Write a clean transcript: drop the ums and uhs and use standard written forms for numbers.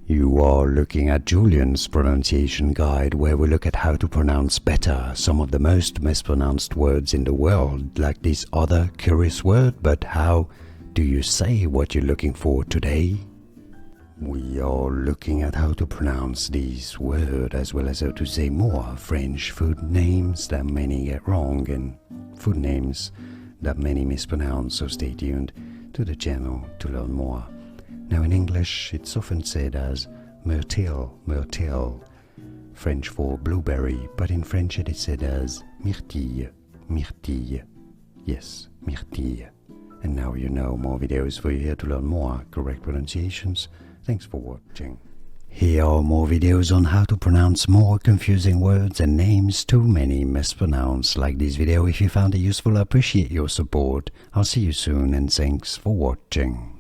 You are looking at Julian's pronunciation guide, where we look at how to pronounce better some of the most mispronounced words in the world, like this other curious word. But how do you say what you're looking for today? We are looking at how to pronounce this word, as well as how to say more French food names that many get wrong and food names that many mispronounce, so stay tuned to the channel to learn more. Now in English it's often said as myrtille, myrtille, French for blueberry, but in French it is said as myrtille, myrtille. Yes, myrtille. And now you know. More videos for you here to learn more correct pronunciations. Thanks for watching. Here are more videos on how to pronounce more confusing words and names too many mispronounced. Like this video if you found it useful. I appreciate your support. I'll see you soon and thanks for watching.